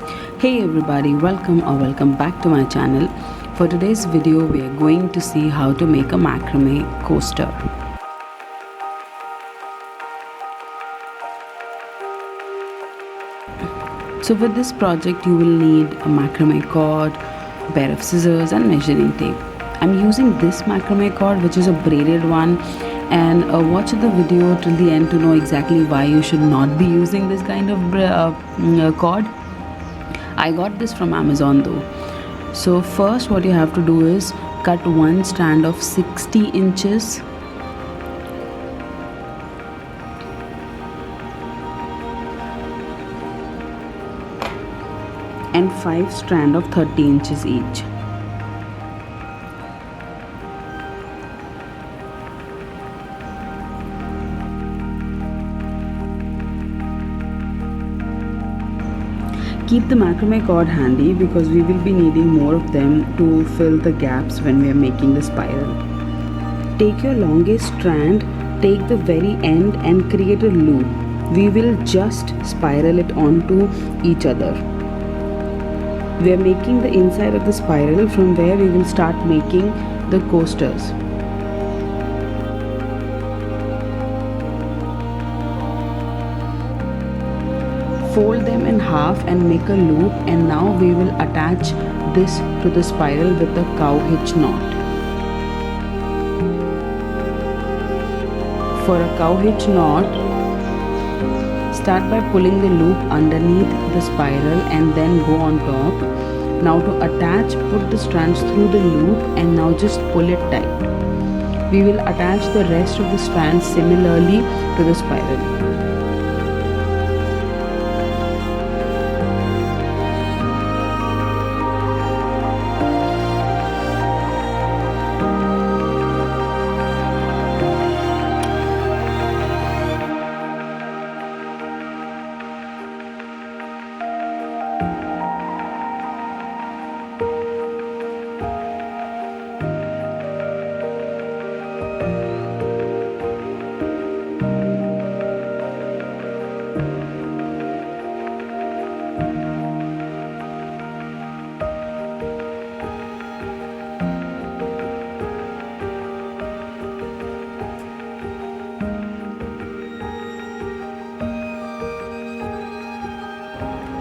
Hey everybody, welcome back to my channel. For today's video we are going to see how to make a macrame coaster. So for this project you will need a macrame cord, a pair of scissors and measuring tape. I'm using this macrame cord, which is a braided one, and watch the video till the end to know exactly why you should not be using this kind of cord. I got this from Amazon though. So first what you have to do is cut one strand of 60 inches and 5 strands of 30 inches each. Keep the macrame cord handy because we will be needing more of them to fill the gaps when we are making the spiral. Take your longest strand, take the very end and create a loop. We will just spiral it onto each other. We are making the inside of the spiral from where we will start making the coasters. Fold them in half and make a loop, and now we will attach this to the spiral with a cow hitch knot. For a cow hitch knot, start by pulling the loop underneath the spiral and then go on top. Now to attach, put the strands through the loop and now just pull it tight. We will attach the rest of the strands similarly to the spiral.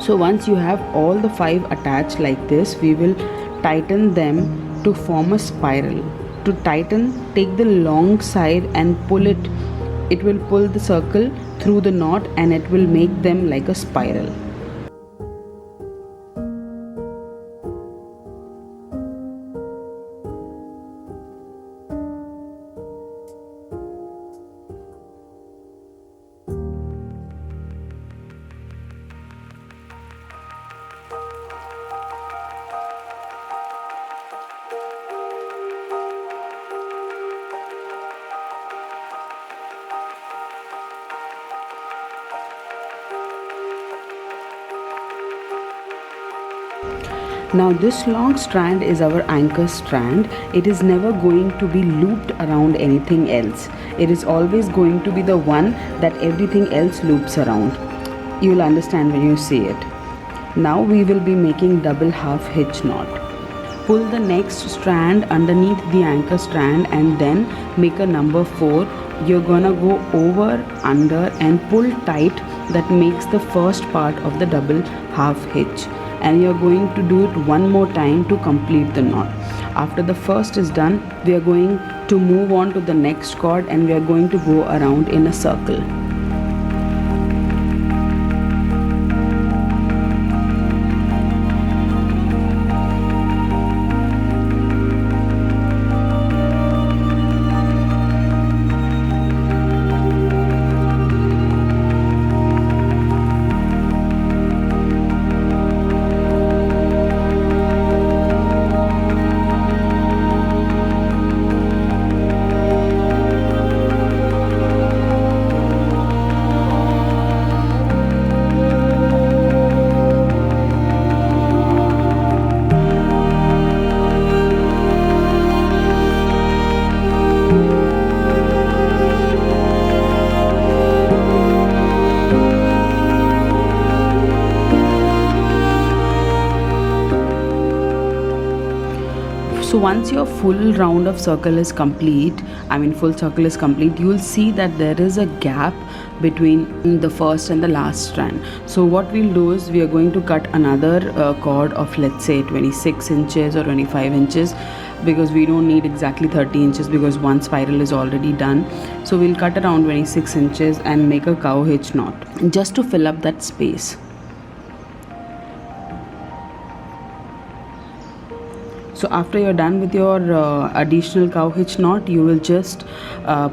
So once you have all the 5 attached like this, we will tighten them to form a spiral. To tighten, take the long side and pull it. It will pull the circle through the knot and it will make them like a spiral. Now this long strand is our anchor strand. It is never going to be looped around anything else. It is always going to be the one that everything else loops around. You will understand when you see it. Now we will be making double half hitch knot. Pull the next strand underneath the anchor strand and then make a number 4. You're gonna go over, under and pull tight. That makes the first part of the double half hitch. And you're going to do it one more time to complete the knot. After the first is done, we are going to move on to the next cord and we are going to go around in a circle. So once your full round of circle is complete, full circle is complete, you will see that there is a gap between the first and the last strand. So what we'll do is we are going to cut another cord of, let's say, 26 inches or 25 inches, because we don't need exactly 30 inches because one spiral is already done. So we'll cut around 26 inches and make a cow hitch knot just to fill up that space. So after you're done with your additional cow hitch knot, you will just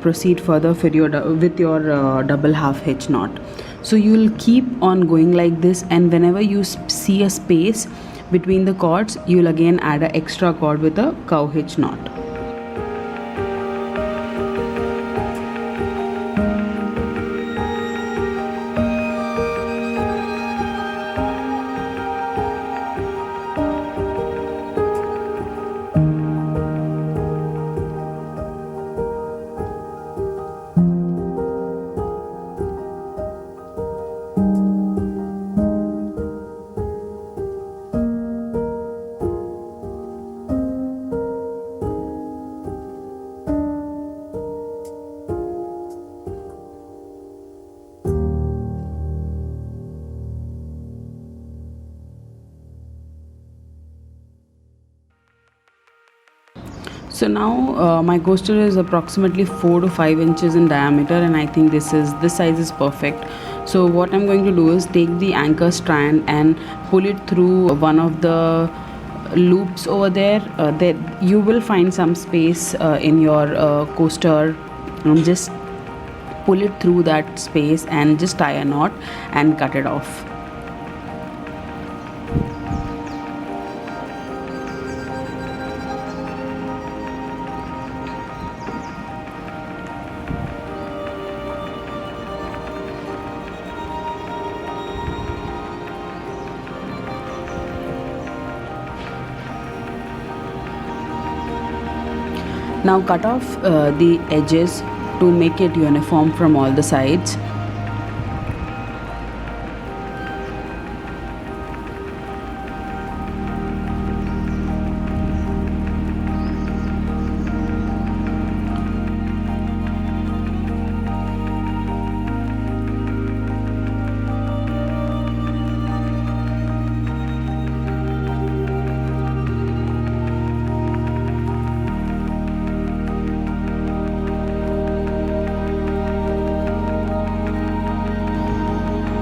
proceed further with your double half hitch knot. So you will keep on going like this, and whenever you see a space between the cords, you will again add an extra cord with a cow hitch knot. So now my coaster is approximately 4 to 5 inches in diameter, and I think this size is perfect. So what I'm going to do is take the anchor strand and pull it through one of the loops over there. That you will find some space in your coaster, and just pull it through that space and just tie a knot and cut it off. Now cut off the edges to make it uniform from all the sides.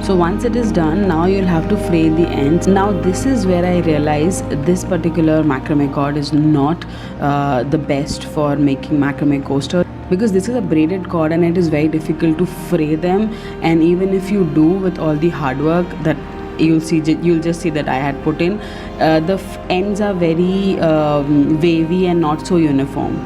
So once it is done, now you'll have to fray the ends. Now this is where I realize this particular macrame cord is not the best for making macrame coaster, because this is a braided cord and it is very difficult to fray them. And even if you do with all the hard work that you'll just see that I had put in, the ends are very wavy and not so uniform.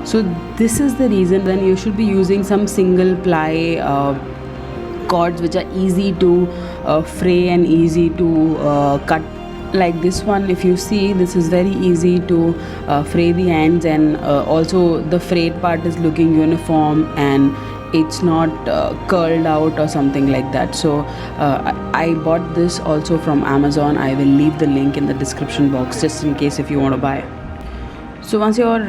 So this is the reason then you should be using some single ply cords which are easy to fray and easy to cut. Like this one, if you see, this is very easy to fray the ends, and also the frayed part is looking uniform and it's not curled out or something like that. So I bought this also from Amazon. I will leave the link in the description box just in case if you want to buy. So once your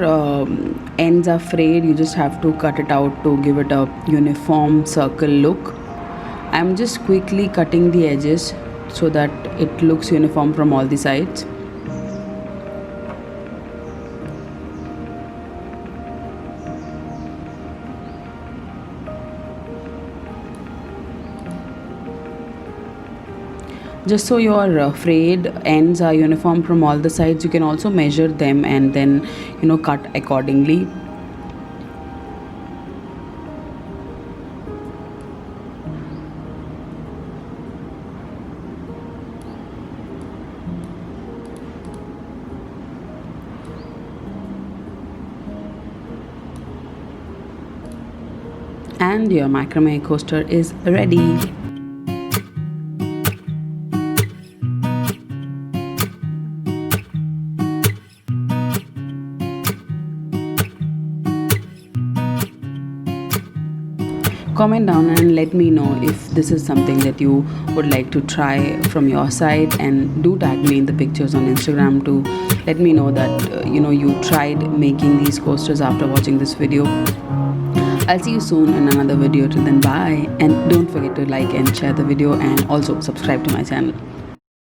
ends are frayed, you just have to cut it out to give it a uniform circle look. I'm just quickly cutting the edges so that it looks uniform from all the sides. Just so your frayed ends are uniform from all the sides, you can also measure them and then cut accordingly. And your macrame coaster is ready. Comment down and let me know if this is something that you would like to try from your side, and do tag me in the pictures on Instagram to let me know that you tried making these coasters after watching this video. I'll see you soon in another video. Till then, bye, and don't forget to like and share the video, and also subscribe to my channel.